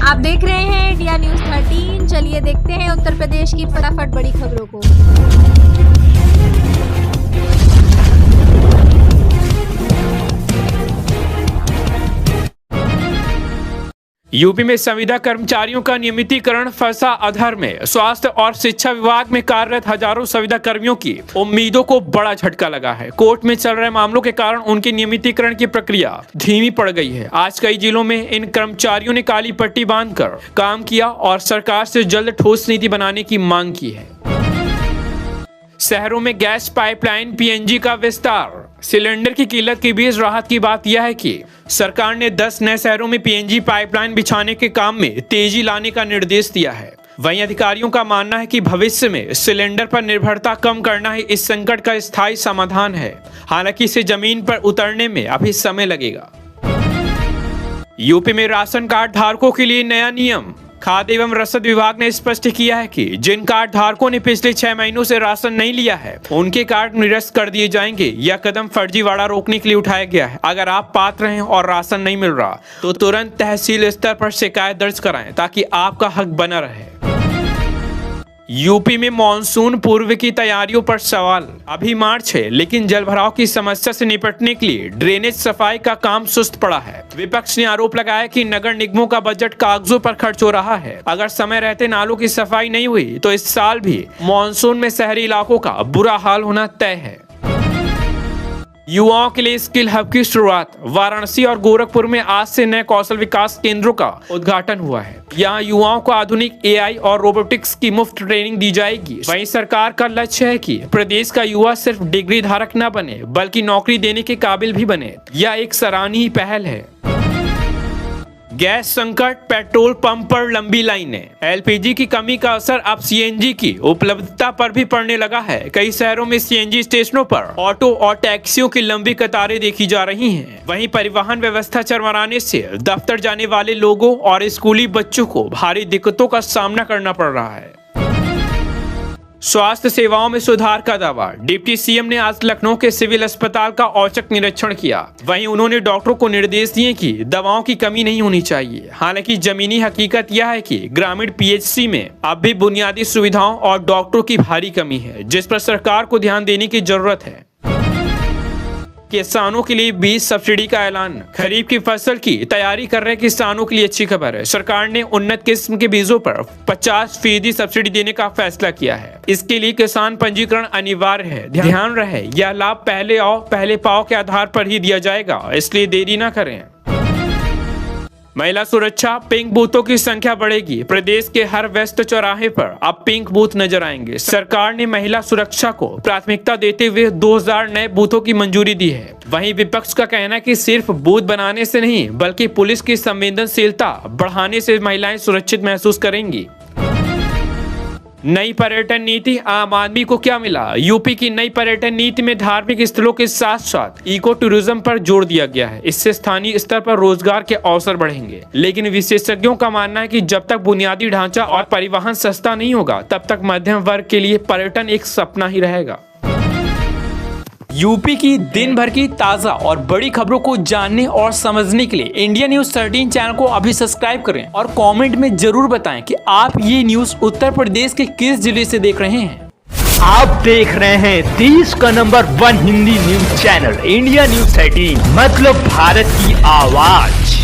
आप देख रहे हैं इंडिया न्यूज 13। चलिए देखते हैं उत्तर प्रदेश की फटाफट बड़ी खबरों को। यूपी में संविदा कर्मचारियों का नियमितीकरण फंसा अधर में। स्वास्थ्य और शिक्षा विभाग में कार्यरत हजारों संविदा कर्मियों की उम्मीदों को बड़ा झटका लगा है। कोर्ट में चल रहे मामलों के कारण उनके नियमितीकरण की प्रक्रिया धीमी पड़ गई है। आज कई जिलों में इन कर्मचारियों ने काली पट्टी बांधकर काम किया और सरकार से जल्द ठोस नीति बनाने की मांग की है। शहरों में गैस पाइपलाइन पीएनजी का विस्तार। सिलेंडर की किल्लत के बीच राहत की बात यह है कि सरकार ने 10 नए शहरों में पीएनजी पाइपलाइन बिछाने के काम में तेजी लाने का निर्देश दिया है। वहीं अधिकारियों का मानना है कि भविष्य में सिलेंडर पर निर्भरता कम करना ही इस संकट का स्थायी समाधान है। हालांकि इसे जमीन पर उतरने में अभी समय लगेगा। यूपी में राशन कार्ड धारकों के लिए नया नियम। खाद्य एवं रसद विभाग ने स्पष्ट किया है कि जिन कार्ड धारकों ने पिछले 6 महीनों से राशन नहीं लिया है उनके कार्ड निरस्त कर दिए जाएंगे। यह कदम फर्जीवाड़ा रोकने के लिए उठाया गया है। अगर आप पात्र हैं और राशन नहीं मिल रहा तो तुरंत तहसील स्तर पर शिकायत दर्ज कराएं ताकि आपका हक बना रहे। यूपी में मानसून पूर्व की तैयारियों पर सवाल। अभी मार्च है लेकिन जलभराव की समस्या से निपटने के लिए ड्रेनेज सफाई का काम सुस्त पड़ा है। विपक्ष ने आरोप लगाया कि नगर निगमों का बजट कागजों पर खर्च हो रहा है। अगर समय रहते नालों की सफाई नहीं हुई तो इस साल भी मानसून में शहरी इलाकों का बुरा हाल होना तय है। युवाओं के लिए स्किल हब की शुरुआत। वाराणसी और गोरखपुर में आज से नए कौशल विकास केंद्रों का उद्घाटन हुआ है। यहाँ युवाओं को आधुनिक एआई और रोबोटिक्स की मुफ्त ट्रेनिंग दी जाएगी। वहीं सरकार का लक्ष्य है कि प्रदेश का युवा सिर्फ डिग्री धारक न बने बल्कि नौकरी देने के काबिल भी बने। यह एक सराहनीय पहल है। गैस संकट, पेट्रोल पंप पर लंबी लाइनें। एलपीजी की कमी का असर अब सीएनजी की उपलब्धता पर भी पड़ने लगा है। कई शहरों में सीएनजी स्टेशनों पर ऑटो और टैक्सियों की लंबी कतारें देखी जा रही हैं। वहीं परिवहन व्यवस्था चरमराने से दफ्तर जाने वाले लोगों और स्कूली बच्चों को भारी दिक्कतों का सामना करना पड़ रहा है। स्वास्थ्य सेवाओं में सुधार का दावा। डिप्टी सीएम ने आज लखनऊ के सिविल अस्पताल का औचक निरीक्षण किया। वहीं उन्होंने डॉक्टरों को निर्देश दिए कि दवाओं की कमी नहीं होनी चाहिए। हालांकि जमीनी हकीकत यह है कि ग्रामीण पीएचसी में अब भी बुनियादी सुविधाओं और डॉक्टरों की भारी कमी है, जिस पर सरकार को ध्यान देने की जरूरत है। किसानों के लिए बीज सब्सिडी का ऐलान। खरीफ की फसल की तैयारी कर रहे किसानों के लिए अच्छी खबर है। सरकार ने उन्नत किस्म के बीजों पर 50% सब्सिडी देने का फैसला किया है। इसके लिए किसान पंजीकरण अनिवार्य है। ध्यान रहे यह लाभ पहले आओ पहले पाओ के आधार पर ही दिया जाएगा, इसलिए देरी न करें। महिला सुरक्षा, पिंक बूथों की संख्या बढ़ेगी। प्रदेश के हर व्यस्त चौराहे पर अब पिंक बूथ नजर आएंगे। सरकार ने महिला सुरक्षा को प्राथमिकता देते हुए 2000 नए बूथों की मंजूरी दी है। वहीं विपक्ष का कहना है कि सिर्फ बूथ बनाने से नहीं बल्कि पुलिस की संवेदनशीलता बढ़ाने से महिलाएं सुरक्षित महसूस करेंगी। नई पर्यटन नीति, आम आदमी को क्या मिला? यूपी की नई पर्यटन नीति में धार्मिक स्थलों के साथ साथ इको टूरिज्म पर जोर दिया गया है। इससे स्थानीय स्तर पर रोजगार के अवसर बढ़ेंगे। लेकिन विशेषज्ञों का मानना है कि जब तक बुनियादी ढांचा और परिवहन सस्ता नहीं होगा तब तक मध्यम वर्ग के लिए पर्यटन एक सपना ही रहेगा। यूपी की दिन भर की ताज़ा और बड़ी खबरों को जानने और समझने के लिए इंडिया न्यूज 13 चैनल को अभी सब्सक्राइब करें और कमेंट में जरूर बताएं कि आप ये न्यूज उत्तर प्रदेश के किस जिले से देख रहे हैं। आप देख रहे हैं देश का number 1 Hindi news channel India news 13, मतलब भारत की आवाज।